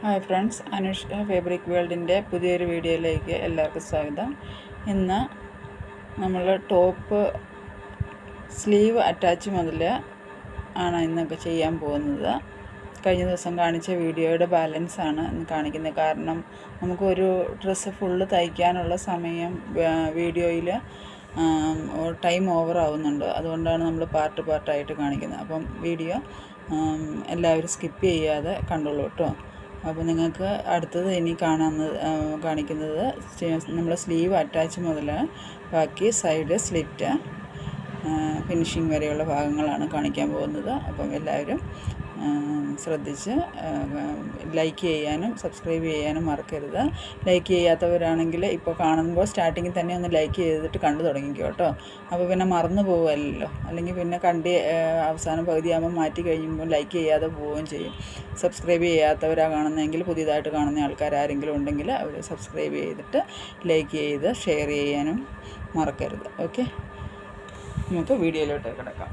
Hi friends, Anushka fabric വേൾഡിൻ്റെ പുതിയൊരു വീഡിയോയിലേക്ക് എല്ലാവർക്കും സ്വാഗതം. ഇന്ന് നമ്മൾ ടോപ്പ് സ്ലീവ് അറ്റാച്ച് മുതൽ ആണ് ഇന്നൊക്കെ ചെയ്യാൻ പോകുന്നത്. കഴിഞ്ഞ ദിവസം കാണിച്ച വീഡിയോയുടെ ബാലൻസ് ആണ് ഇന്ന് കാണിക്കുന്നത്. കാരണം നമുക്കൊരു ഡ്രസ്സ് ഫുള്ള് തയ്ക്കാനുള്ള സമയം വീഡിയോയിൽ ടൈം ഓവർ ആവുന്നുണ്ട്. അതുകൊണ്ടാണ് നമ്മൾ പാർട്ടായിട്ട് കാണിക്കുന്നത്. അപ്പം വീഡിയോ എല്ലാവരും സ്കിപ്പ് ചെയ്യാതെ കണ്ടോളൂ കേട്ടോ. അപ്പോൾ നിങ്ങൾക്ക് അടുത്തത് ഇനി കാണിക്കുന്നത് നമ്മൾ സ്ലീവ് അറ്റാച്ച് മുതൽ ബാക്കി സൈഡ് സ്ലിറ്റ് ഫിനിഷിങ് വരെയുള്ള ഭാഗങ്ങളാണ് കാണിക്കാൻ പോകുന്നത്. അപ്പം എല്ലാവരും ശ്രദ്ധിച്ച് ലൈക്ക് ചെയ്യാനും സബ്സ്ക്രൈബ് ചെയ്യാനും മറക്കരുത്. ലൈക്ക് ചെയ്യാത്തവരാണെങ്കിൽ ഇപ്പോൾ കാണുമ്പോൾ സ്റ്റാർട്ടിങ്ങിൽ തന്നെ ഒന്ന് ലൈക്ക് ചെയ്തിട്ട് കണ്ടു തുടങ്ങിക്കോ കേട്ടോ. അപ്പോൾ പിന്നെ മറന്നു പോകുമല്ലോ, അല്ലെങ്കിൽ പിന്നെ അവസാനം പകുതിയാകുമ്പോൾ മാറ്റി കഴിയുമ്പോൾ ലൈക്ക് ചെയ്യാതെ പോവുകയും ചെയ്യും. സബ്സ്ക്രൈബ് ചെയ്യാത്തവരാണ് കാണുന്നതെങ്കിൽ, പുതിയതായിട്ട് കാണുന്ന ആൾക്കാർ ആരെങ്കിലും ഉണ്ടെങ്കിൽ അവർ സബ്സ്ക്രൈബ് ചെയ്തിട്ട് ലൈക്ക് ചെയ്ത് ഷെയർ ചെയ്യാനും മറക്കരുത്. ഓക്കെ, നമുക്ക് വീഡിയോയിലോട്ട് കിടക്കാം.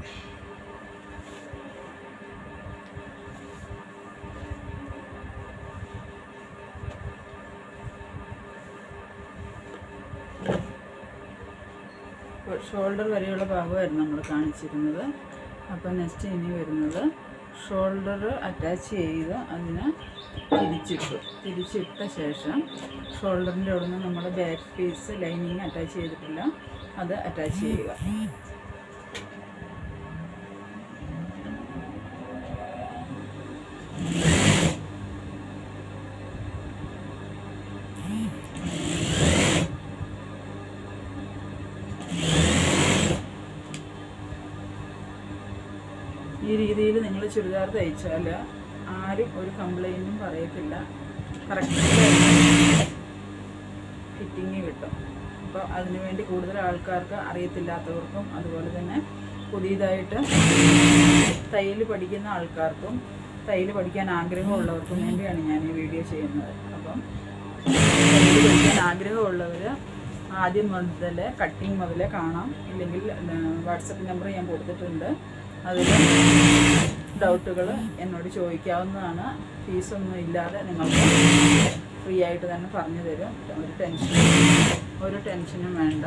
ഷോൾഡർ വരെയുള്ള ഭാഗമായിരുന്നു നമ്മൾ കാണിച്ചിരുന്നത്. അപ്പോൾ നെക്സ്റ്റ് ഇനി വരുന്നത് ഷോൾഡർ അറ്റാച്ച് ചെയ്ത് അതിനെ തിരിച്ചിട്ട ശേഷം ഷോൾഡറിൻ്റെ അവിടെ നിന്ന് നമ്മൾ ബാക്ക് പീസ് ലൈനിങ് അറ്റാച്ച് ചെയ്തിട്ടില്ല, അത് അറ്റാച്ച് ചെയ്യുക. ഈ രീതിയിൽ നിങ്ങൾ ചുരിദാർ തയ്ച്ചാൽ ആരും ഒരു കംപ്ലൈൻറ്റും പറയത്തില്ല. കറക്റ്റ് ഫിറ്റിങ് കിട്ടും. അപ്പോൾ അതിനുവേണ്ടി കൂടുതൽ ആൾക്കാർക്ക് അറിയത്തില്ലാത്തവർക്കും അതുപോലെ തന്നെ പുതിയതായിട്ട് തയ്യൽ പഠിക്കുന്ന ആൾക്കാർക്കും തയ്യൽ പഠിക്കാൻ ആഗ്രഹമുള്ളവർക്കും വേണ്ടിയാണ് ഞാൻ ഈ വീഡിയോ ചെയ്യുന്നത്. അപ്പം തയ്യൽ പഠിക്കാൻ ആഗ്രഹമുള്ളവർ ആദ്യം മുതൽ കട്ടിങ് മുതൽ കാണാം. ഇല്ലെങ്കിൽ വാട്സപ്പ് നമ്പർ ഞാൻ കൊടുത്തിട്ടുണ്ട്. അതിൽ ഡൗട്ടുകൾ എന്നോട് ചോദിക്കാവുന്നതാണ്. ഫീസൊന്നും ഇല്ലാതെ നിങ്ങൾക്ക് ഫ്രീ ആയിട്ട് തന്നെ പറഞ്ഞു തരും. ഒരു ടെൻഷനും വേണ്ട.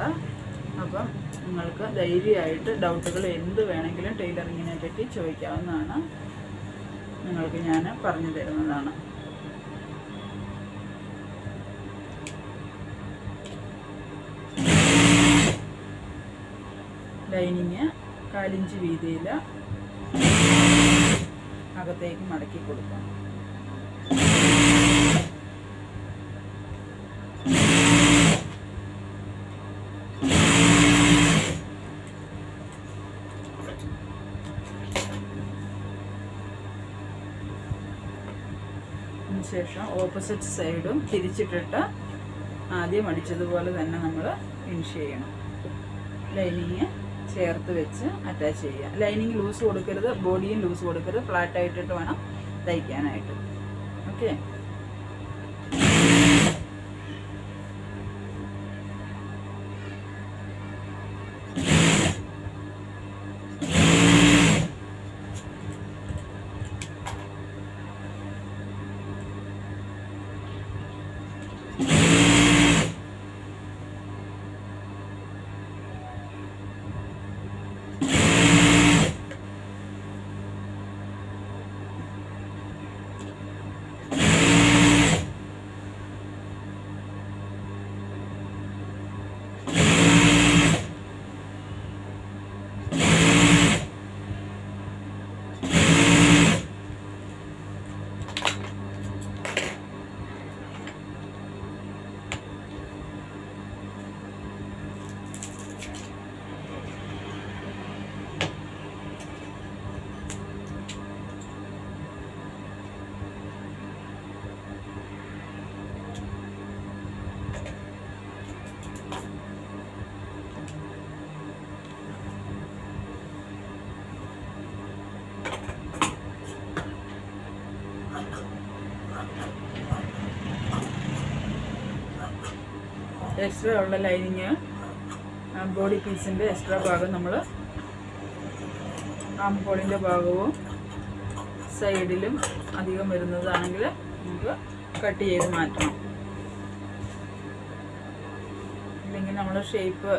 അപ്പം നിങ്ങൾക്ക് ധൈര്യമായിട്ട് ഡൗട്ടുകൾ എന്ത് വേണമെങ്കിലും ടൈലറിങ്ങിനെ പറ്റി ചോദിക്കാവുന്നതാണ്. നിങ്ങൾക്ക് ഞാൻ പറഞ്ഞു തരുന്നതാണ്. ലൈനിങ് 1/4 ഇഞ്ച് വീതിയിൽ അകത്തേക്ക് മടക്കി കൊടുക്കാം. അതിനുശേഷം ഓപ്പോസിറ്റ് സൈഡും തിരിച്ചിട്ടിട്ട് ആദ്യം അടിച്ചതുപോലെ തന്നെ നമ്മൾ ഫിനിഷ് ചെയ്യണം. ലൈനിങ് ചേർത്ത് വെച്ച് അറ്റാച്ച് ചെയ്യുക. ലൈനിങ് ലൂസ് കൊടുക്കരുത്, ബോഡിയും ലൂസ് കൊടുക്കരുത്. ഫ്ലാറ്റ് ആയിട്ടിട്ട് വേണം തയ്ക്കാനായിട്ട്. ഓക്കെ, എക്സ്ട്രാ ഉള്ള ലൈനിങ് ബോഡി പീസിൻ്റെ എക്സ്ട്രാ ഭാഗം നമ്മൾ ആം ഹോളിൻ്റെ ഭാഗവും സൈഡിലും അധികം വരുന്നതാണെങ്കിൽ നമുക്ക് കട്ട് ചെയ്ത് മാറ്റണം. ഇല്ലെങ്കിൽ നമ്മൾ ഷേപ്പ്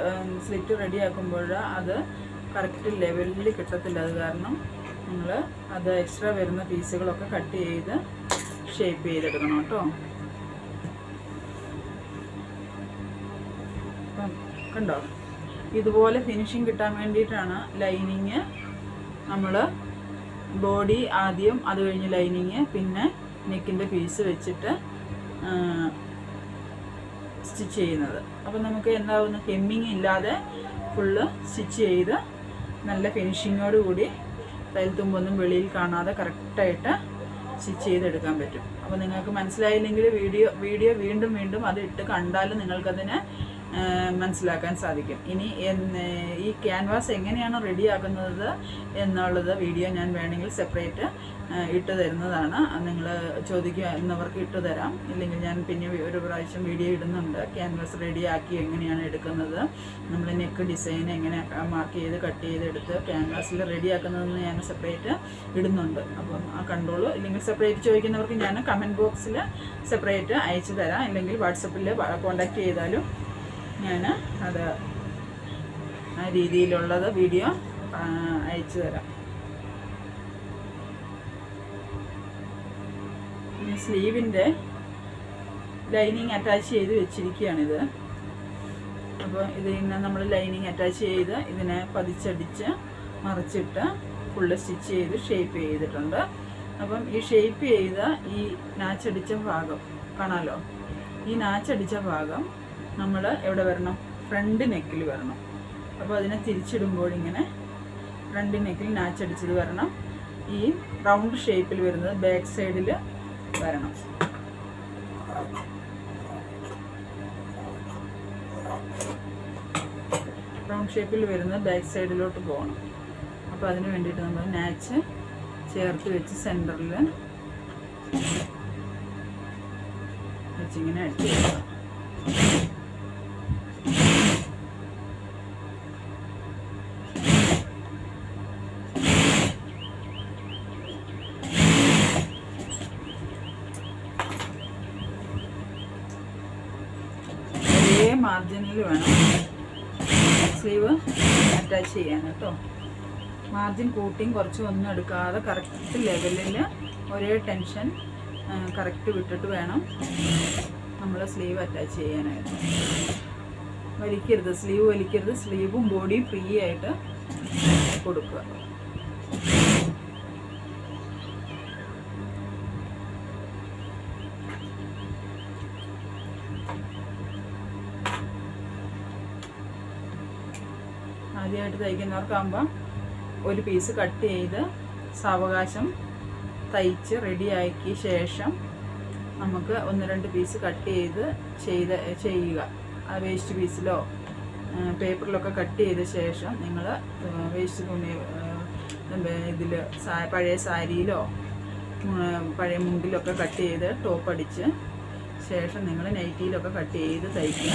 സ്ലിറ്റ് റെഡിയാക്കുമ്പോൾ അത് കറക്റ്റ് ലെവലിൽ കിട്ടത്തില്ല. അത് കാരണം നിങ്ങൾ അത് എക്സ്ട്രാ വരുന്ന പീസുകളൊക്കെ കട്ട് ചെയ്ത് ഷേപ്പ് ചെയ്തെടുക്കണം കേട്ടോ. അപ്പം കണ്ടോ, ഇതുപോലെ ഫിനിഷിങ് കിട്ടാൻ വേണ്ടിയിട്ടാണ് ലൈനിങ് നമ്മൾ ബോഡി ആദ്യം, അത് കഴിഞ്ഞ് ലൈനിങ്, പിന്നെ നെക്കിൻ്റെ പീസ് വെച്ചിട്ട് സ്റ്റിച്ച് ചെയ്യുന്നത്. അപ്പം നമുക്ക് എന്താവുന്നു, ഹെമ്മിങ് ഇല്ലാതെ ഫുള്ള് സ്റ്റിച്ച് ചെയ്ത് നല്ല ഫിനിഷിങ്ങോട് കൂടി തയ്യൽ തുമ്പൊന്നും വെളിയിൽ കാണാതെ കറക്റ്റായിട്ട് സ്റ്റിച്ച് ചെയ്തെടുക്കാൻ പറ്റും. അപ്പോൾ നിങ്ങൾക്ക് മനസ്സിലായില്ലെങ്കിൽ വീഡിയോ വീണ്ടും വീണ്ടും അത് ഇട്ട് കണ്ടാലും നിങ്ങൾക്കതിനെ മനസ്സിലാക്കാൻ സാധിക്കും. ഇനി ഈ ക്യാൻവാസ് എങ്ങനെയാണ് റെഡിയാക്കുന്നത് എന്നുള്ളത് വീഡിയോ ഞാൻ വേണമെങ്കിൽ സെപ്പറേറ്റ് ഇട്ട് തരുന്നതാണ്. നിങ്ങൾ ചോദിക്കുക എന്നവർക്ക് ഇട്ട് തരാം. ഇല്ലെങ്കിൽ ഞാൻ പിന്നെ ഒരു പ്രാവശ്യം വീഡിയോ ഇടുന്നുണ്ട്. ക്യാൻവാസ് റെഡിയാക്കി എങ്ങനെയാണ് എടുക്കുന്നത്, നമ്മൾ നെക്ക് ഡിസൈൻ എങ്ങനെ മാർക്ക് ചെയ്ത് കട്ട് ചെയ്തെടുത്ത് ക്യാൻവാസിൽ റെഡിയാക്കുന്നതെന്ന് ഞാൻ സെപ്പറേറ്റ് ഇടുന്നുണ്ട്. അപ്പം ആ കണ്ടോളൂ. ഇല്ലെങ്കിൽ സെപ്പറേറ്റ് ചോദിക്കുന്നവർക്ക് ഞാൻ കമൻറ്റ് ബോക്സിൽ സെപ്പറേറ്റ് അയച്ചു തരാം. ഇല്ലെങ്കിൽ വാട്സപ്പിൽ കോൺടാക്റ്റ് ചെയ്താലും ഞാൻ അത് ആ രീതിയിലുള്ളത് വീഡിയോ അയച്ചു തരാം. സ്ലീവിൻ്റെ ലൈനിങ് അറ്റാച്ച് ചെയ്ത് വെച്ചിരിക്കുകയാണിത്. അപ്പോൾ ഇതിന് നമ്മൾ ലൈനിങ് അറ്റാച്ച് ചെയ്ത് ഇതിനെ പതിച്ചടിച്ച് മറിച്ചിട്ട് ഫുള്ള് സ്റ്റിച്ച് ചെയ്ത് ഷേപ്പ് ചെയ്തിട്ടുണ്ട്. അപ്പം ഈ ഷേപ്പ് ചെയ്ത ഈ നാച്ചടിച്ച ഭാഗം കാണാമല്ലോ, ഈ നാച്ചടിച്ച ഭാഗം നമ്മൾ എവിടെ വരണം, ഫ്രണ്ട് നെക്കിൽ വരണം. അപ്പോൾ അതിനെ തിരിച്ചിടുമ്പോൾ ഇങ്ങനെ ഫ്രണ്ട് നെക്കിൽ നാച്ചടിച്ചത് വരണം. ഈ റൗണ്ട് ഷേപ്പിൽ വരുന്നത് ബാക്ക് സൈഡിൽ വരണം. റൗണ്ട് ഷേപ്പിൽ വരുന്നത് ബാക്ക് സൈഡിലോട്ട് പോകണം. അപ്പോൾ അതിന് വേണ്ടിയിട്ട് നമ്മൾ നാച്ച് ചേർത്ത് വെച്ച് സെൻറ്ററിൽ വെച്ചിങ്ങനെ അടിച്ച് കൊടുക്കാം. മാർജിനിൽ വേണം സ്ലീവ് അറ്റാച്ച് ചെയ്യാൻ കേട്ടോ. മാർജിൻ കൂട്ടിയും കുറച്ചും ഒന്നും എടുക്കാതെ കറക്റ്റ് ലെവലിൽ ഒരേ ടെൻഷൻ കറക്റ്റ് വിട്ടിട്ട് വേണം നമ്മൾ സ്ലീവ് അറ്റാച്ച് ചെയ്യാനായിട്ട്. വലിക്കരുത്, സ്ലീവ് വലിക്കരുത്. സ്ലീവും ബോഡിയും ഫ്രീ ആയിട്ട് കൊടുക്കുക. ആദ്യമായിട്ട് തയ്ക്കുന്നവർക്കാകുമ്പോൾ ഒരു പീസ് കട്ട് ചെയ്ത് സാവകാശം തയ്ച്ച് റെഡിയാക്കിയ ശേഷം നമുക്ക് 1-2 പീസ് കട്ട് ചെയ്ത് ചെയ്യുക. ആ വേസ്റ്റ് പീസിലോ പേപ്പറിലൊക്കെ കട്ട് ചെയ്ത ശേഷം നിങ്ങൾ വേസ്റ്റ് തുണി ഇതിൽ പഴയ സാരിയിലോ പഴയ മുണ്ടിലൊക്കെ കട്ട് ചെയ്ത് ടോപ്പ് അടിച്ച് ശേഷം നിങ്ങൾ നൈറ്റിയിലൊക്കെ കട്ട് ചെയ്ത് തയ്ക്കുക.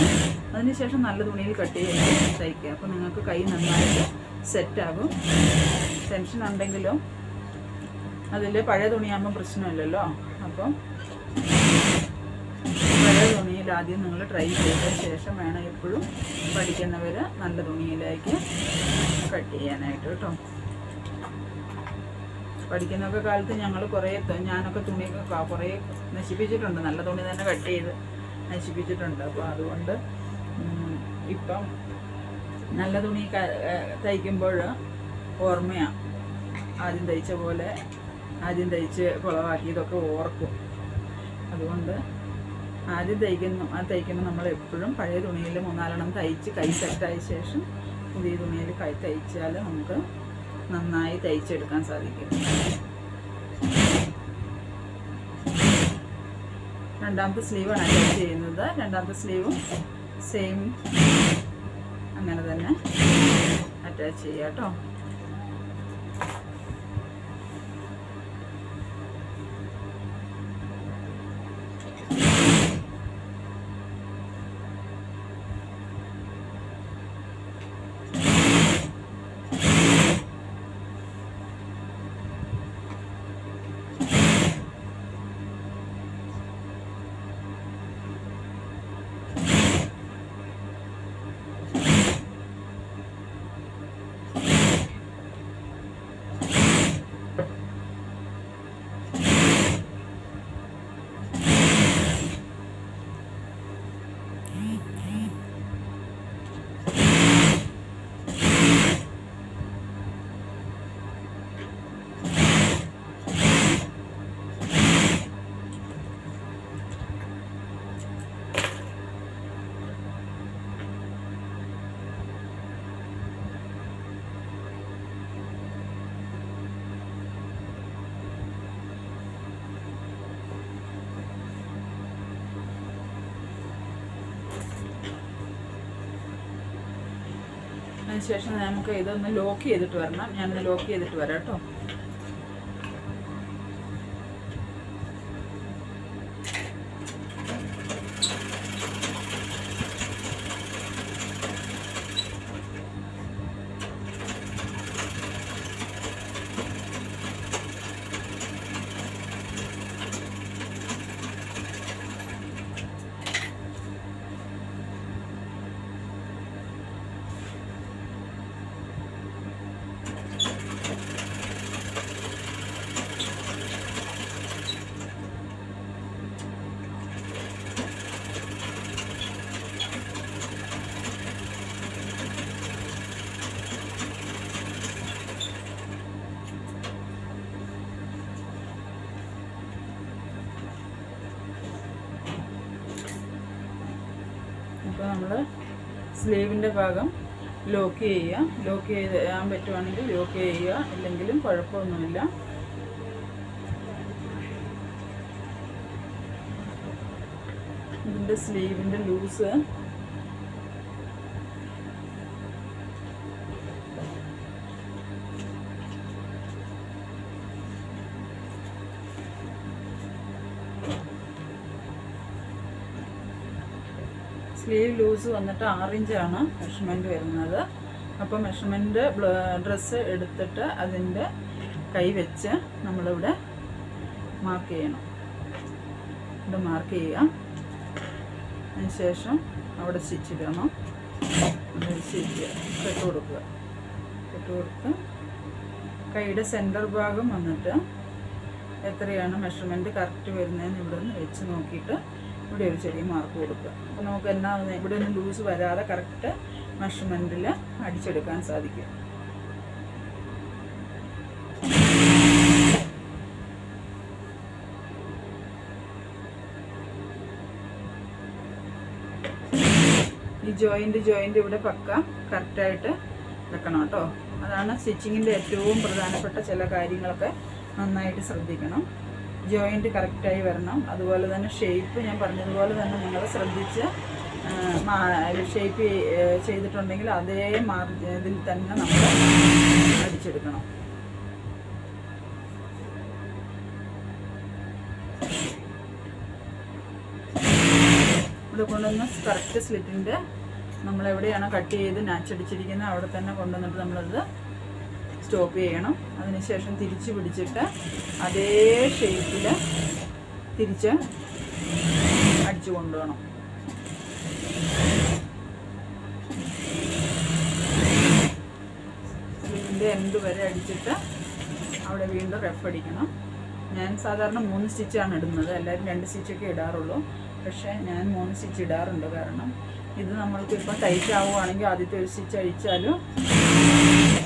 അതിനുശേഷം നല്ല തുണിയിൽ കട്ട് ചെയ്ത് തയ്ക്കുക. അപ്പോൾ നിങ്ങൾക്ക് കൈ നന്നായിട്ട് സെറ്റാകും. ടെൻഷൻ ഉണ്ടെങ്കിലും അതിൽ പഴയ തുണിയാകുമ്പോൾ പ്രശ്നമില്ലല്ലോ. അപ്പം പഴയ തുണിയിൽ ആദ്യം നിങ്ങൾ ട്രൈ ചെയ്ത ശേഷം വേണം എപ്പോഴും പഠിക്കുന്നവർ നല്ല തുണിയിലേക്ക് കട്ട് ചെയ്യാനായിട്ട് കേട്ടോ. പഠിക്കുന്നൊക്കെ കാലത്ത് ഞങ്ങൾ ഞാനൊക്കെ തുണിയൊക്കെ കുറേ നശിപ്പിച്ചിട്ടുണ്ട്. നല്ല തുണി തന്നെ കട്ട് ചെയ്ത് നശിപ്പിച്ചിട്ടുണ്ട്. അപ്പോൾ അതുകൊണ്ട് ഇപ്പം നല്ല തുണി തയ്ക്കുമ്പോൾ ഓർമ്മയാണ്. ആദ്യം തയ്ച്ച പോലെ ആദ്യം തയ്ച്ച് കുളവാക്കിയതൊക്കെ ഓർക്കും. അതുകൊണ്ട് ആദ്യം തയ്ക്കുമ്പോൾ നമ്മൾ എപ്പോഴും പഴയ തുണിയിൽ 3-4 തയ്ച്ച് കൈ സെറ്റായ ശേഷം പുതിയ തുണിയിൽ തയ്ച്ചാൽ നമുക്ക് നന്നായി തയ്ച്ചെടുക്കാൻ സാധിക്കും. രണ്ടാമത്തെ സ്ലീവാണ് അറ്റാച്ച് ചെയ്യുന്നത്. രണ്ടാമത്തെ സ്ലീവും സെയിം അങ്ങനെ തന്നെ അറ്റാച്ച് ചെയ്യാം കേട്ടോ. അതിനുശേഷം നമുക്ക് ഇതൊന്ന് ലോക്ക് ചെയ്തിട്ട് വരണം. ഞാനൊന്ന് ലോക്ക് ചെയ്തിട്ട് വരാം കേട്ടോ. അപ്പോൾ നമ്മൾ സ്ലീവിൻ്റെ ഭാഗം ലോക്ക് ചെയ്യുക. ലോക്ക് ചെയ്യാൻ പറ്റുവാണെങ്കിൽ ലോക്ക് ചെയ്യുക, ഇല്ലെങ്കിലും കുഴപ്പമൊന്നുമില്ല. ഇതിൻ്റെ സ്ലീവിൻ്റെ ലൂസ് സ്ലീവ് ലൂസ് വന്നിട്ട് 6 ഇഞ്ചാണ് മെഷർമെൻറ്റ് വരുന്നത്. അപ്പോൾ മെഷർമെൻറ്റ് ഡ്രസ്സ് എടുത്തിട്ട് അതിൻ്റെ കൈ വെച്ച് നമ്മളിവിടെ മാർക്ക് ചെയ്യണം. ഇവിടെ മാർക്ക് ചെയ്യുക. അതിനുശേഷം അവിടെ സ്റ്റിച്ച് ഇടണം. അവിടെ സ്റ്റിച്ച് കെട്ട് കൊടുക്കുക. കെട്ട് കൊടുത്ത് കൈയുടെ സെൻറ്റർ ഭാഗം വന്നിട്ട് എത്രയാണ് മെഷർമെൻറ്റ് കറക്റ്റ് വരുന്നതെന്ന് ഇവിടെ നിന്ന് വെച്ച് നോക്കിയിട്ട് ഇവിടെ ഒരു ചെറിയ മാർക്ക് കൊടുക്കുക. അപ്പോൾ നമുക്ക് എന്നാ ഇവിടെ ഒന്നും ലൂസ് വരാതെ കറക്റ്റ് മെഷർമെൻറ്റിൽ അടിച്ചെടുക്കാൻ സാധിക്കും. ഈ ജോയിൻ്റ് ഇവിടെ പക്ക കറക്റ്റായിട്ട് വെക്കണം കേട്ടോ. അതാണ് സ്റ്റിച്ചിങ്ങിൻ്റെ ഏറ്റവും പ്രധാനപ്പെട്ട ചില കാര്യങ്ങളൊക്കെ നന്നായിട്ട് ശ്രദ്ധിക്കണം. ജോയിൻറ്റ് കറക്റ്റായി വരണം. അതുപോലെ തന്നെ ഷേപ്പ് ഞാൻ പറഞ്ഞതുപോലെ തന്നെ നിങ്ങൾ ശ്രദ്ധിച്ച് ഷേപ്പ് ചെയ്തിട്ടുണ്ടെങ്കിൽ അതേ ഇതിൽ തന്നെ നമ്മൾ അടിച്ചെടുക്കണം. ഇവിടെ കൊണ്ടുവന്ന് കറക്റ്റ് സ്ലിറ്റിൻ്റെ നമ്മളെവിടെയാണ് കട്ട് ചെയ്ത് നാച്ചടിച്ചിരിക്കുന്നത് അവിടെ തന്നെ കൊണ്ടുവന്നിട്ട് നമ്മളത് സ്റ്റോപ്പ് ചെയ്യണം. അതിനുശേഷം തിരിച്ച് പിടിച്ചിട്ട് അതേ ഷേപ്പിൽ തിരിച്ച് അടിച്ചു കൊണ്ടുപോകണം. സ്ലീവിൻ്റെ എൻഡ് വരെ അടിച്ചിട്ട് അവിടെ വീണ്ടും റഫ് അടിക്കണം. ഞാൻ സാധാരണ 3 സ്റ്റിച്ചാണ് ഇടുന്നത്. എല്ലാവരും 2 സ്റ്റിച്ചൊക്കെ ഇടാറുള്ളൂ. പക്ഷേ ഞാൻ 3 സ്റ്റിച്ച് ഇടാറുണ്ട്. കാരണം ഇത് നമ്മൾക്ക് ഇപ്പോൾ ടൈറ്റ് ആവുകയാണെങ്കിൽ ആദ്യത്തെ ഒരു സ്റ്റിച്ച് അഴിച്ചാലും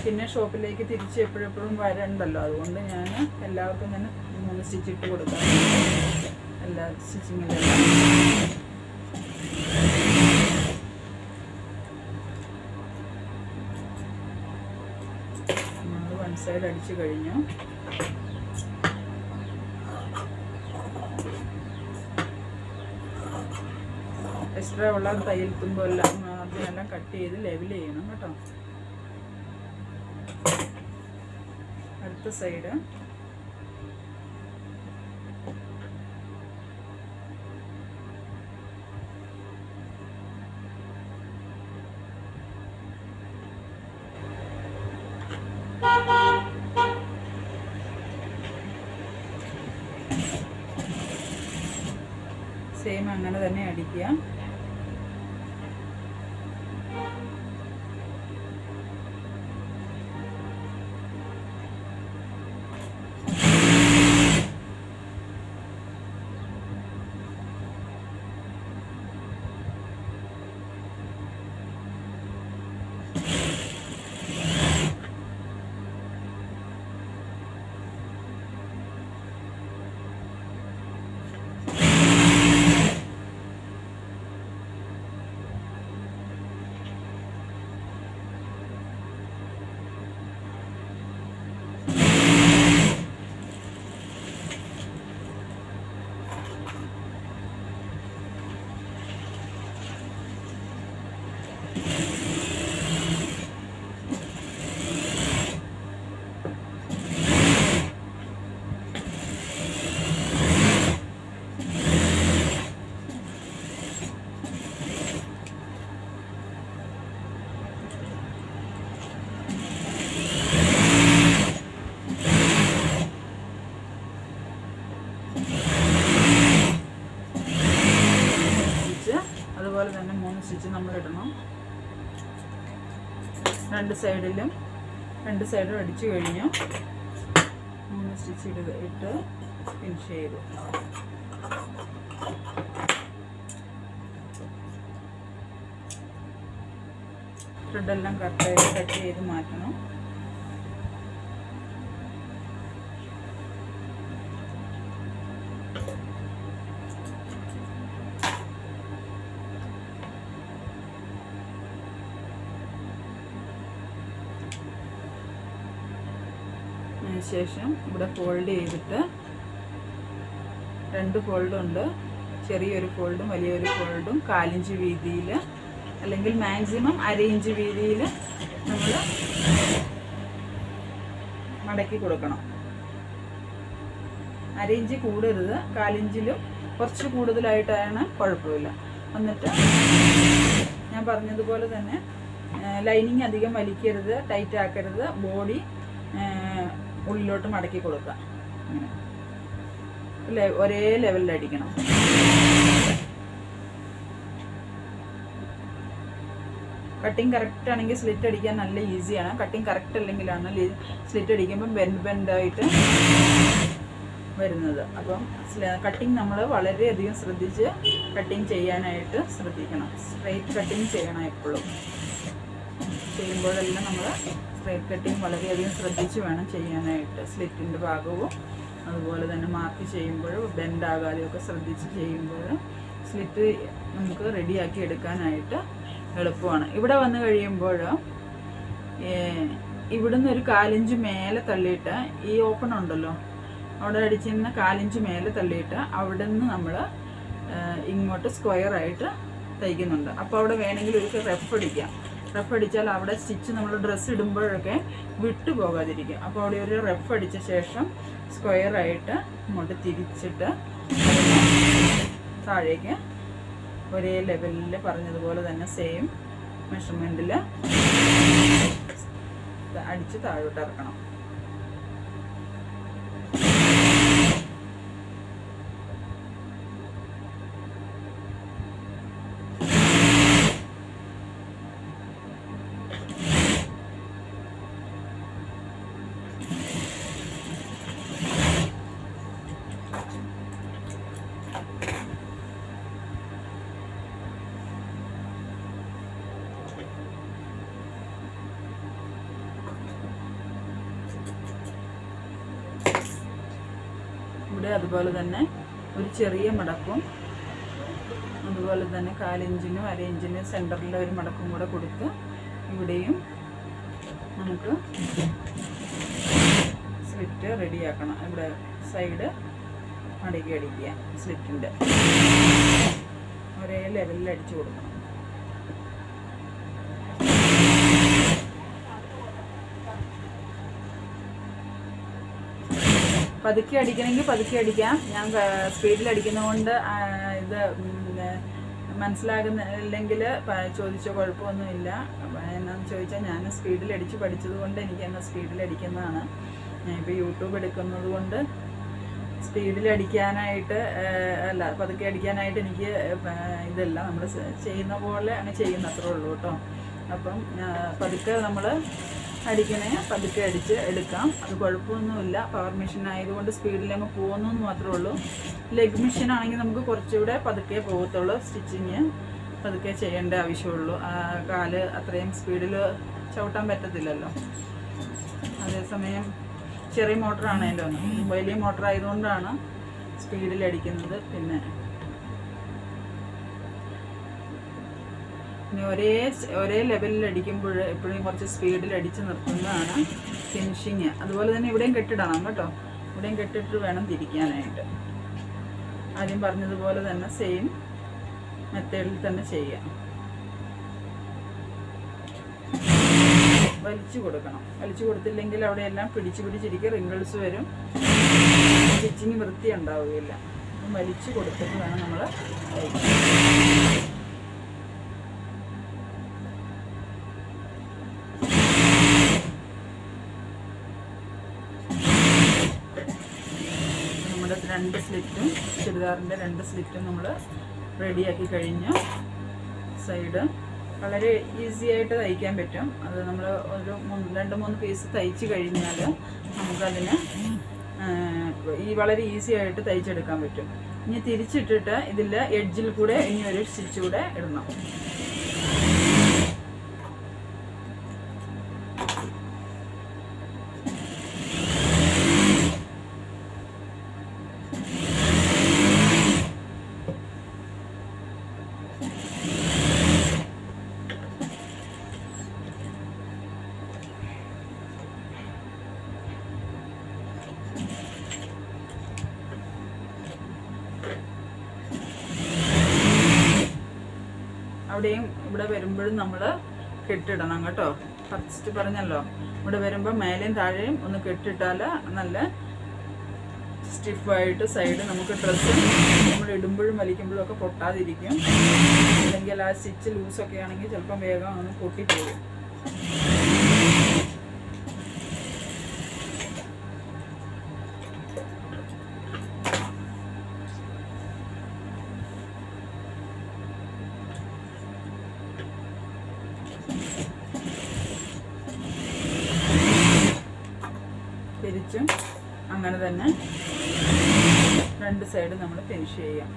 പിന്നെ ഷോപ്പിലേക്ക് തിരിച്ച് എപ്പോഴെപ്പോഴും വരണ്ടല്ലോ. അതുകൊണ്ട് ഞാൻ എല്ലാവർക്കും തന്നെ 3 സ്റ്റിച്ച് ഇട്ട് കൊടുക്കാം. എല്ലാ സ്റ്റിച്ചിങ്ങിലെല്ലാം നമ്മൾ 1 സൈഡ് അടിച്ചു കഴിഞ്ഞു. എക്സ്ട്രാ ഉള്ള തയ്യൽ തുമ്പെല്ലാം അതിനെല്ലാം കട്ട് ചെയ്ത് ലെവൽ ചെയ്യണം കേട്ടോ. അടുത്ത സൈഡ് സെയിം അങ്ങനെ തന്നെ അടിക്കുക. സ്റ്റിച്ച് നമ്മൾ ഇടണം. രണ്ട് സൈഡിലും അടിച്ചു കഴിഞ്ഞു 3 സ്റ്റിച്ച് ഇട്ട് ഫിനിഷ് ചെയ്തു. ത്രെഡെല്ലാം കറക്റ്റായിട്ട് കട്ട് ചെയ്ത് മാറ്റണം. ശേഷം ഇവിടെ ഫോൾഡ് ചെയ്തിട്ട് 2 ഫോൾഡുണ്ട്. ചെറിയൊരു ഫോൾഡും വലിയൊരു ഫോൾഡും 1/4 ഇഞ്ച് വീതിയിൽ അല്ലെങ്കിൽ മാക്സിമം 1/2 ഇഞ്ച് വീതിയിൽ നമ്മൾ മടക്കി കൊടുക്കണം. 1/2 ഇഞ്ച് കൂടരുത്, 1/4 ഇഞ്ചിലും കുറച്ച് കൂടുതലായിട്ടാണ് കുഴപ്പമില്ല. എന്നിട്ട് ഞാൻ പറഞ്ഞതുപോലെ തന്നെ ലൈനിങ് അധികം വലിക്കരുത്, ടൈറ്റ് ആക്കരുത്. ബോഡി ഉള്ളിലോട്ട് മടക്കി കൊടുക്കുക. ഒരേ ലെവലിൽ അടിക്കണം. കട്ടിങ് കറക്റ്റ് ആണെങ്കിൽ സ്ലിറ്റ് അടിക്കാൻ നല്ല ഈസിയാണ്. കട്ടിങ് കറക്റ്റ് അല്ലെങ്കിലാണ് സ്ലിറ്റ് അടിക്കുമ്പം ബെൻഡായിട്ട് വരുന്നത്. അപ്പം കട്ടിങ് നമ്മൾ വളരെയധികം ശ്രദ്ധിച്ച് കട്ടിങ് ചെയ്യാനായിട്ട് ശ്രദ്ധിക്കണം. സ്ട്രെയിറ്റ് കട്ടിങ് ചെയ്യണം. എപ്പോഴും ചെയ്യുമ്പോഴെല്ലാം നമ്മൾ സ്ട്രെയിറ്റ് കട്ടിങ് വളരെയധികം ശ്രദ്ധിച്ച് വേണം ചെയ്യാനായിട്ട്. സ്ലിറ്റിൻ്റെ ഭാഗവും അതുപോലെ തന്നെ മാർക്ക് ചെയ്യുമ്പോൾ ബെൻഡാകാതെയൊക്കെ ശ്രദ്ധിച്ച് ചെയ്യുമ്പോൾ സ്ലിറ്റ് നമുക്ക് റെഡിയാക്കി എടുക്കാനായിട്ട് എളുപ്പമാണ്. ഇവിടെ വന്നു കഴിയുമ്പോൾ ഇവിടുന്ന് ഒരു 1/4 ഇഞ്ച് മേലെ തള്ളിയിട്ട് ഈ ഓപ്പൺ ഉണ്ടല്ലോ, അവിടെ അടിച്ചിരുന്ന 1/4 ഇഞ്ച് മേലെ തള്ളിയിട്ട് അവിടെ നിന്ന് നമ്മൾ ഇങ്ങോട്ട് സ്ക്വയറായിട്ട് തയ്ക്കുന്നുണ്ട്. അപ്പോൾ അവിടെ വേണമെങ്കിൽ ഒരു റഫ് അടിക്കാം. റഫ് അടിച്ചാൽ അവിടെ സ്റ്റിച്ച് നമ്മൾ ഡ്രസ്സ് ഇടുമ്പോഴൊക്കെ വിട്ടു പോകാതിരിക്കും. അപ്പോൾ അവിടെ ഒരു റഫ് അടിച്ച ശേഷം സ്ക്വയറായിട്ട് ഇങ്ങോട്ട് തിരിച്ചിട്ട് താഴേക്ക് ഒരേ ലെവലിൽ പറഞ്ഞതുപോലെ തന്നെ സെയിം മെഷർമെൻറ്റിൽ അടിച്ച് താഴോട്ട് ഇറക്കണം. ഇവിടെ അതുപോലെ തന്നെ ഒരു ചെറിയ മടക്കും അതുപോലെ തന്നെ 1/4 ഇഞ്ചിനും 1/2 ഇഞ്ചിനും സെൻറ്ററിൽ ഒരു മടക്കും കൂടെ കൊടുത്ത് ഇവിടെയും നമുക്ക് സ്ലിറ്റ് റെഡിയാക്കണം. ഇവിടെ സൈഡ് മടക്കി അടിക്കുക. സ്ലിറ്റിൻ്റെ ഒരേ ലെവലിൽ അടിച്ചു കൊടുക്കണം. പതുക്കെ അടിക്കണമെങ്കിൽ പതുക്കെ അടിക്കാം. ഞാൻ സ്പീഡിൽ അടിക്കുന്നതുകൊണ്ട് ഇത് മനസ്സിലാകുന്നില്ലെങ്കിൽ ചോദിച്ച കുഴപ്പമൊന്നുമില്ല. എന്നാന്ന് ചോദിച്ചാൽ ഞാൻ സ്പീഡിൽ അടിച്ച് പഠിച്ചത് കൊണ്ട് എനിക്ക് എന്നാൽ സ്പീഡിൽ അടിക്കുന്നതാണ്. ഞാൻ ഇപ്പോൾ യൂട്യൂബ് എടുക്കുന്നത് കൊണ്ട് സ്പീഡിൽ അടിക്കാനായിട്ട് അല്ല, പതുക്കെ അടിക്കാനായിട്ട് എനിക്ക് ഇതല്ല. നമ്മൾ ചെയ്യുന്ന പോലെ അങ്ങ് ചെയ്യുന്ന അത്രേ ഉള്ളൂ കേട്ടോ. അപ്പം പതുക്കെ നമ്മൾ അടിക്കണേ പതുക്കെ അടിച്ച് എടുക്കാം. അത് കുഴപ്പമൊന്നുമില്ല. പവർ മെഷീൻ ആയതുകൊണ്ട് സ്പീഡിലങ്ങ് പോകുന്നു എന്ന് മാത്രമേ ഉള്ളൂ. ലെഗ് മെഷീൻ ആണെങ്കിൽ നമുക്ക് കുറച്ചുകൂടെ പതുക്കെ പോകത്തുള്ളൂ. സ്റ്റിച്ചിങ് പതുക്കെ ചെയ്യേണ്ട ആവശ്യമുള്ളൂ. കാല് അത്രയും സ്പീഡിൽ ചവിട്ടാൻ പറ്റത്തില്ലല്ലോ. അതേസമയം ചെറിയ മോട്ടറാണല്ലോ, വലിയ മോട്ടർ ആയതുകൊണ്ടാണ് സ്പീഡിൽ അടിക്കുന്നത്. പിന്നെ ഒരേ ലെവലിൽ അടിക്കുമ്പോൾ എപ്പോഴും കുറച്ച് സ്പീഡിൽ അടിച്ച് നിർത്തുന്നതാണ് ഫിനിഷിങ്. അതുപോലെ തന്നെ ഇവിടെയും കെട്ടിടണം കേട്ടോ. ഇവിടെയും കെട്ടിട്ട് വേണം തിരിക്കാനായിട്ട്. ആദ്യം പറഞ്ഞതുപോലെ തന്നെ സെയിം മെത്തേഡിൽ തന്നെ ചെയ്യാം. വലിച്ചു കൊടുക്കണം. വലിച്ചു കൊടുത്തില്ലെങ്കിൽ അവിടെയെല്ലാം പിടിച്ചിരിക്കും, റിങ്കിൾസ് വരും, സ്റ്റിച്ചിങ് വൃത്തി ഉണ്ടാവുകയില്ല. വലിച്ചു കൊടുത്തിട്ട് വേണം നമ്മൾ തയ്ക്കാൻ. നമ്മുടെ 2 സ്ലിറ്റും ചുരിദാറിൻ്റെ 2 സ്ലിറ്റും നമ്മൾ റെഡിയാക്കി കഴിഞ്ഞു. സൈഡ് വളരെ ഈസി ആയിട്ട് തയ്ക്കാൻ പറ്റും. അത് നമ്മൾ ഒരു 2-3 പീസ് തയ്ച്ച് കഴിഞ്ഞാൽ നമുക്കതിന് വളരെ ഈസി ആയിട്ട് തയ്ച്ചെടുക്കാൻ പറ്റും. ഇനി തിരിച്ചിട്ടിട്ട് ഇതിൽ എഡ്ജിൽ കൂടെ ഇനി ഒരു സ്റ്റിച്ച് കൂടെ ഇടണം. അവിടെയും ഇവിടെ വരുമ്പോഴും നമ്മൾ കെട്ടിടണം കേട്ടോ. ഫസ്റ്റ് പറഞ്ഞല്ലോ, ഇവിടെ വരുമ്പോൾ മേലെയും താഴെയും ഒന്ന് കെട്ടിട്ടാൽ നല്ല സ്റ്റിഫായിട്ട് സൈഡ് നമുക്ക് ഡ്രസ്സ് നമ്മൾ ഇടുമ്പോഴും വലിക്കുമ്പോഴും ഒക്കെ പൊട്ടാതിരിക്കും. അല്ലെങ്കിൽ ആ സ്റ്റിച്ച് ലൂസൊക്കെ ആണെങ്കിൽ ചിലപ്പം വേഗം ഒന്ന് പൊട്ടിപ്പോകും. തിരിച്ചും അങ്ങനെ തന്നെ 2 സൈഡ് നമ്മൾ ഫിനിഷ് ചെയ്യാം.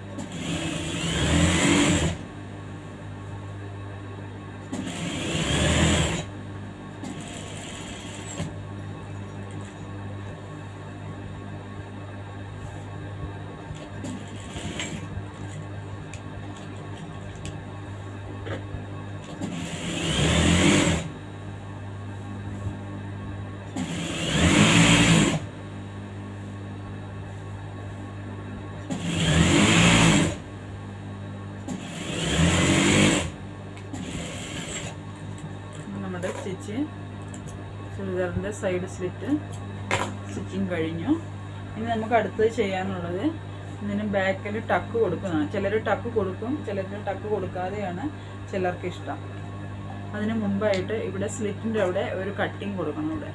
സ്റ്റിച്ച് ചുരിദാറിൻ്റെ സൈഡ് സ്റ്റിച്ചിങ് കഴിഞ്ഞു. ഇനി നമുക്ക് അടുത്തത് ചെയ്യാനുള്ളത് ഇതിന് ബാക്കിൽ ടക്ക് കൊടുക്കുന്നതാണ്. ചിലർ ടക്ക് കൊടുക്കും, ചിലർ ടക്ക് കൊടുക്കാതെയാണ് ചിലർക്ക് ഇഷ്ടം. അതിന് മുമ്പായിട്ട് ഇവിടെ സ്ലിറ്റിൻ്റെ അവിടെ ഒരു കട്ടിങ് കൊടുക്കണം. ഇവിടെ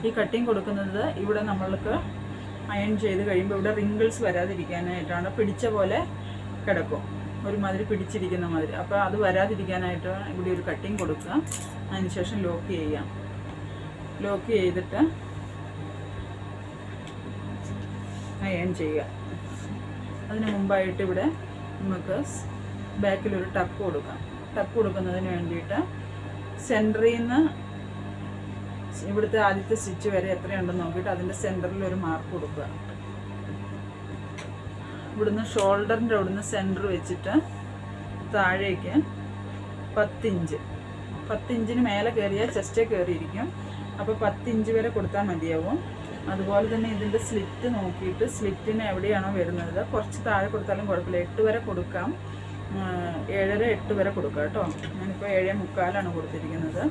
ഈ കട്ടിങ് കൊടുക്കുന്നത് ഇവിടെ നമ്മൾക്ക് അയൺ ചെയ്ത് കഴിയുമ്പോൾ ഇവിടെ റിങ്കിൾസ് വരാതിരിക്കാനായിട്ടാണ്. പിടിച്ച പോലെ കിടക്കും, ഒരുമാതിരി പിടിച്ചിരിക്കുന്ന മാതിരി. അപ്പോൾ അത് വരാതിരിക്കാനായിട്ട് ഇവിടെ ഒരു കട്ടിങ് കൊടുക്കുക. അതിനുശേഷം ലോക്ക് ചെയ്യാം. ലോക്ക് ചെയ്തിട്ട് അയൺ ചെയ്യുക. അതിന് മുമ്പായിട്ട് ഇവിടെ നമുക്ക് ബാക്കിലൊരു ടക്ക് കൊടുക്കാം. ടക്ക് കൊടുക്കുന്നതിന് വേണ്ടിയിട്ട് സെൻറ്ററിൽ നിന്ന് ഇവിടുത്തെ ആദ്യത്തെ സ്റ്റിച്ച് വരെ എത്രയുണ്ടെന്ന് നോക്കിയിട്ട് അതിൻ്റെ സെൻറ്ററിൽ ഒരു മാർക്ക് കൊടുക്കുക. ഇവിടുന്ന് ഷോൾഡറിൻ്റെ അവിടുന്ന് സെൻറ്റർ വെച്ചിട്ട് താഴേക്ക് 10 ഇഞ്ച്, 10 ഇഞ്ചിന് മേലെ കയറിയാൽ ചെസ്റ്റേ കയറിയിരിക്കും. അപ്പോൾ 10 ഇഞ്ച് വരെ കൊടുത്താൽ മതിയാവും. അതുപോലെ തന്നെ ഇതിൻ്റെ സ്ലിറ്റ് നോക്കിയിട്ട് സ്ലിറ്റിന് എവിടെയാണോ വരുന്നത് കുറച്ച് താഴെ കൊടുത്താലും കുഴപ്പമില്ല. 8 വരെ കൊടുക്കാം, 7.5 8 വരെ കൊടുക്കുക കേട്ടോ. ഞാനിപ്പോൾ 7.75 കൊടുത്തിരിക്കുന്നത്.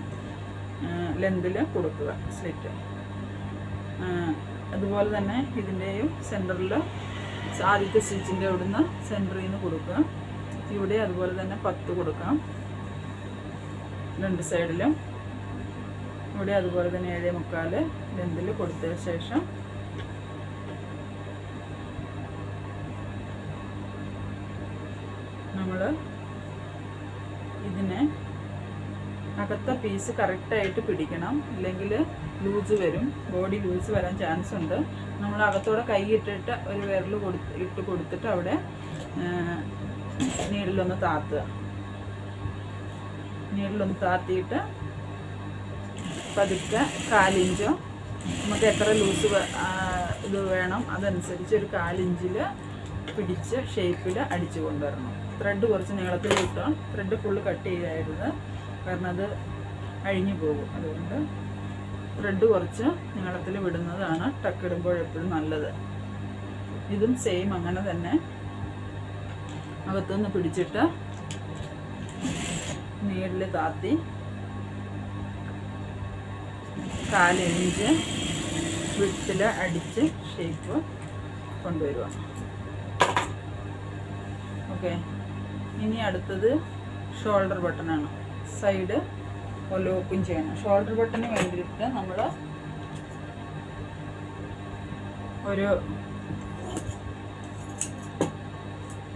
ലെന്തിൽ കൊടുക്കുക സ്ലിറ്റ്. അതുപോലെ തന്നെ ഇതിൻ്റെയും സെൻറ്ററിൽ ആദ്യത്തെ സ്റ്റിച്ചിൻ്റെ അവിടുന്ന് സെൻറ്ററിൽ നിന്ന് കൊടുക്കുക. ഇവിടെ അതുപോലെ തന്നെ 10 കൊടുക്കാം 2 സൈഡിലും. ഇവിടെ അതുപോലെ തന്നെ 7.75 ലെന്തിൽ കൊടുത്തതിന് ശേഷം നമ്മൾ ഇതിനെ അകത്തെ പീസ് കറക്റ്റായിട്ട് പിടിക്കണം, ഇല്ലെങ്കിൽ ലൂസ് വരും, ബോഡി ലൂസ് വരാൻ ചാൻസ് ഉണ്ട്. നമ്മൾ അകത്തോടെ കൈ ഇട്ടിട്ട് ഒരു വിരൽ ഇട്ട് കൊടുത്തിട്ട് അവിടെ നീഡിലൊന്ന് താത്തുക. നീഡിലൊന്ന് താത്തിയിട്ട് പതുക്കെ 1/4 ഇഞ്ചോ നമുക്ക് എത്ര ലൂസ് ഇത് വേണം അതനുസരിച്ച് ഒരു 1/4 ഇഞ്ചിൽ പിടിച്ച് ഷേപ്പിൽ അടിച്ചു കൊണ്ടുവരണം. ത്രെഡ് കുറച്ച് നീളത്തിൽ കിട്ടുക. ത്രെഡ് ഫുള്ള് കട്ട് ചെയ്തായിരുന്നു, കാരണം അത് അഴിഞ്ഞു പോകും. അതുകൊണ്ട് ത്രെഡ് കുറച്ച് നീളത്തിൽ വിടുന്നതാണ് ടക്ക് ഇടുമ്പോൾ എപ്പോഴും നല്ലത്. ഇതും സെയിം അങ്ങനെ തന്നെ അകത്തുനിന്ന് പിടിച്ചിട്ട് നീഡിൽ താത്തി 1/4 ഇഞ്ച് വിട്ടിൽ അടിച്ച് ഷേപ്പ് കൊണ്ടുവരിക. ഓക്കെ, ഇനി അടുത്തത് ഷോൾഡർ ബട്ടണാണ്. സൈഡ് ഓപ്പൺ ചെയ്യണം. ഷോൾഡർ ബട്ടണിന് വേണ്ടിയിട്ട് നമ്മൾ ഒരു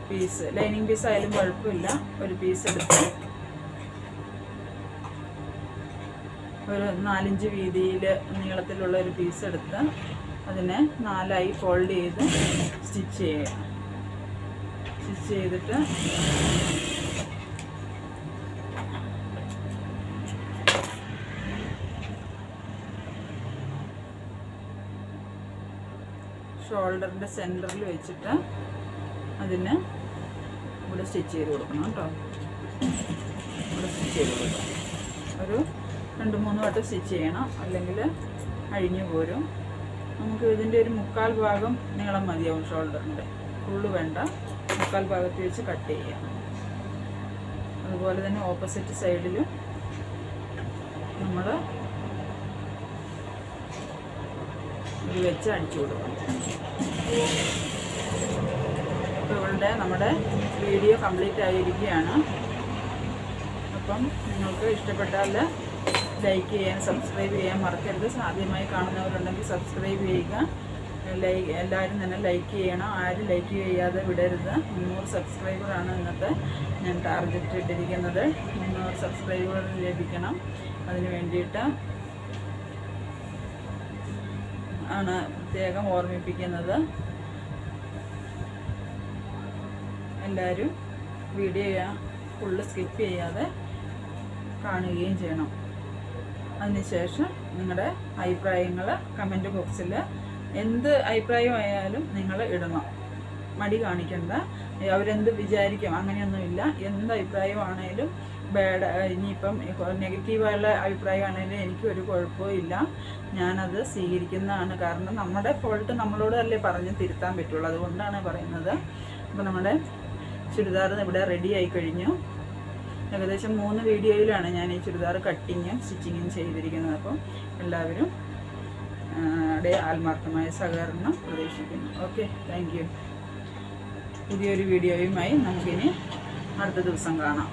പീസ്, ലൈനിങ് പീസ് ആയാലും കുഴപ്പമില്ല, ഒരു പീസ് എടുത്ത് ഒരു 4 ഇഞ്ച് വീതിയിൽ നീളത്തിലുള്ള ഒരു പീസ് എടുത്ത് അതിനെ 4ആയി ഫോൾഡ് ചെയ്ത് സ്റ്റിച്ച് ചെയ്യുക. സ്റ്റിച്ച് ചെയ്തിട്ട് ഷോൾഡറിൻ്റെ സെൻറ്ററിൽ വെച്ചിട്ട് അതിന് ഇവിടെ സ്റ്റിച്ച് ചെയ്ത് കൊടുക്കണം കേട്ടോ. ഇവിടെ സ്റ്റിച്ച് ചെയ്ത് കൊടുക്കണം. ഒരു 2-3 വട്ടം സ്റ്റിച്ച് ചെയ്യണം, അല്ലെങ്കിൽ അഴിഞ്ഞു പോരും. നമുക്ക് ഇതിൻ്റെ ഒരു 1/4 ഭാഗം നീളം മതിയാവും ഷോൾഡറിൻ്റെ, ഫുള്ള് വേണ്ട. 1/4 ഭാഗത്ത് വെച്ച് കട്ട് ചെയ്യാം. അതുപോലെ തന്നെ ഓപ്പോസിറ്റ് സൈഡിലും നമ്മൾ ഇത് വെച്ച് അടിച്ചു കൊടുക്കണം. ഇപ്പോൾ നമ്മുടെ വീഡിയോ കംപ്ലീറ്റ് ആയിരിക്കുകയാണ്. അപ്പം നിങ്ങൾക്ക് ഇഷ്ടപ്പെട്ടാൽ ലൈക്ക് ചെയ്യാൻ, സബ്സ്ക്രൈബ് ചെയ്യാൻ മറക്കരുത്. ആദ്യമായി കാണുന്നവരുണ്ടെങ്കിൽ സബ്സ്ക്രൈബ് ചെയ്യുക. എല്ലാവരും തന്നെ ലൈക്ക് ചെയ്യണം. ആരും ലൈക്ക് ചെയ്യാതെ വിടരുത്. 300 സബ്സ്ക്രൈബറാണ് ഇന്നത്തെ ഞാൻ ടാർഗറ്റ് ഇട്ടിരിക്കുന്നത്. 300 സബ്സ്ക്രൈബർ ലഭിക്കണം. അതിന് വേണ്ടിയിട്ട് ആണ് പ്രത്യേകം ഓർമ്മിപ്പിക്കുന്നത്. എല്ലാവരും വീഡിയോ ഫുള്ള് സ്കിപ്പ് ചെയ്യാതെ കാണുകയും ചെയ്യണം. അതിനുശേഷം നിങ്ങളുടെ അഭിപ്രായങ്ങൾ കമൻറ്റ് ബോക്സിൽ എന്ത് അഭിപ്രായമായാലും നിങ്ങൾ ഇടണം. മടി കാണിക്കണ്ട. അവരെന്ത് വിചാരിക്കും അങ്ങനെയൊന്നുമില്ല. എന്ത് അഭിപ്രായമാണേലും ഇനിയിപ്പം നെഗറ്റീവായുള്ള അഭിപ്രായമാണെങ്കിലും എനിക്കൊരു കുഴപ്പവും ഇല്ല. ഞാനത് സ്വീകരിക്കുന്നതാണ്. കാരണം നമ്മുടെ ഫോൾട്ട് നമ്മളോടല്ലേ പറഞ്ഞ് തിരുത്താൻ പറ്റുള്ളൂ. അതുകൊണ്ടാണ് പറയുന്നത്. അപ്പോൾ നമ്മുടെ ചുരിദാർ ഇവിടെ റെഡി ആയി കഴിഞ്ഞു. ഏകദേശം 3 വീഡിയോയിലാണ് ഞാൻ ഈ ചുരിദാർ കട്ടിങ്ങും സ്റ്റിച്ചിങ്ങും ചെയ്തിരിക്കുന്നത്. അപ്പം എല്ലാവരും ആത്മാർത്ഥമായ സഹകരണം പ്രതീക്ഷിക്കുന്നു. Okay, thank you. പുതിയൊരു വീഡിയോയുമായി നമുക്കിനി അടുത്ത ദിവസം കാണാം.